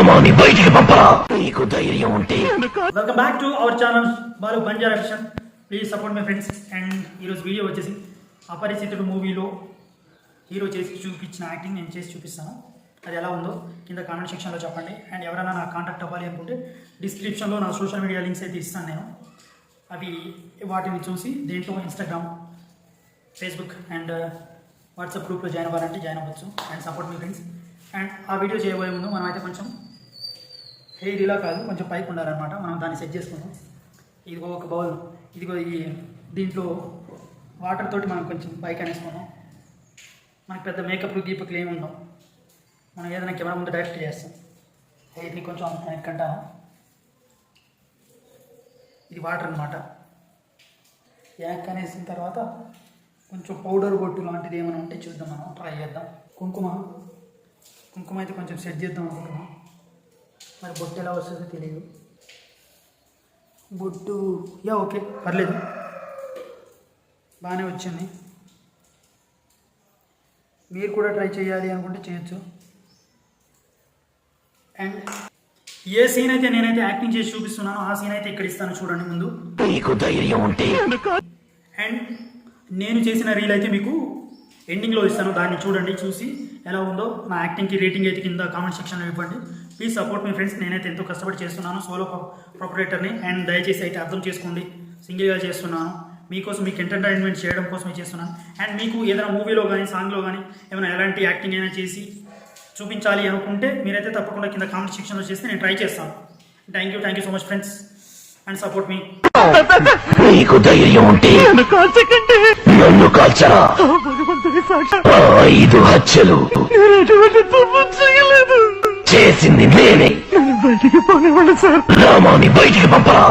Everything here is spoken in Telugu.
రామాని బయటికి పంపరా నీకు ధైర్యం ఉంటే. Welcome back to our channel Balu Banjara vision. Please support my friends. And ఈరోజు వీడియో వచ్చేసి అపరిచితుడు మూవీలో హీరో చేసి చూపించిన యాక్టింగ్ నేను చేసి చూపిస్తాను. అది ఎలా ఉందో కింద కామెంట్ సెక్షన్లో చెప్పండి. అండ్ ఎవరైనా నా కాంటాక్ట్ అవ్వాలి అనుకుంటే డిస్క్రిప్షన్లో నా సోషల్ మీడియా లింక్స్ అయితే ఇస్తాను నేను. అవి వాటిని చూసి దేంట్లో ఇన్స్టాగ్రామ్, ఫేస్బుక్ అండ్ వాట్సాప్ గ్రూప్లో జాయిన్ అవ్వాలంటే జాయిన్ అవ్వచ్చు. And support me friends. And ఆ వీడియో చేయబోయే ముందు మనం అయితే కొంచెం హెయిర్ ఇలా కాదు, కొంచెం పైకి ఉండాలన్నమాట. మనం దాన్ని సెట్ చేసుకుందాం. ఇదిగో ఒక బౌల్, ఇదిగో ఈ దీంట్లో వాటర్ తోటి మనం కొంచెం పైకి అనేసుకున్నాం. మనకి పెద్ద మేకప్లు గీపక్లు ఏమి ఉండవు. మనం ఏదైనా కెమెరా ముందు డైరెక్ట్ చేస్తాం. హెయిర్ని కొంచెం వెనక్కంటాను. ఇది వాటర్ అనమాట. వెనక్కి అనేసిన తర్వాత కొంచెం పౌడర్ బొట్టు లాంటిది ఏమైనా ఉంటే చూద్దాం, మనం ట్రై చేద్దాం. కుంకుమ అయితే కొంచెం సెట్ చేద్దాం అనుకుంటున్నాం. మరి బొట్టు ఎలా వస్తుందో తెలియదు. బొట్టు ఓకే, పర్లేదు, బాగానే వచ్చింది. మీరు కూడా ట్రై చేయాలి అనుకుంటే చేయొచ్చు. అండ్ ఏ సీన్ అయితే నేనైతే యాక్టింగ్ చేసి చూపిస్తున్నానో ఆ సీన్ అయితే ఇక్కడ ఇస్తాను, చూడండి ముందు. నీకు ధైర్యం ఉంటే. అండ్ నేను చేసిన రీల్ అయితే మీకు ఎండింగ్లో ఇస్తాను, దాన్ని చూడండి. చూసి ఎలా ఉందో నా యాక్టింగ్కి రేటింగ్ అయితే కింద కామెంట్ సెక్షన్లో ఇవ్వండి. Please support me friends. నేనైతే ఎంతో కష్టపడి చేస్తున్నాను, సోలో ప్రొపరేటర్ని. అండ్ దయచేసి అయితే అర్థం చేసుకోండి, సింగిల్గా చేస్తున్నాను మీకోసం, మీకు ఎంటర్టైన్మెంట్ చేయడం కోసమే చేస్తున్నాను. అండ్ మీకు ఏదైనా మూవీలో కానీ సాంగ్లో కానీ ఏమైనా ఎలాంటి యాక్టింగ్ అయినా చేసి చూపించాలి అనుకుంటే మీరైతే తప్పకుండా కింద కామెంట్ సెక్షన్లో చేస్తే నేను ట్రై చేస్తాను. Thank you so much friends. And support మీ. నీకు ధైర్యం ఉంటే నన్ను కాల్చరా. 5 హత్యలు చేసింది నేనే. రామాని బయటికి పంపరా.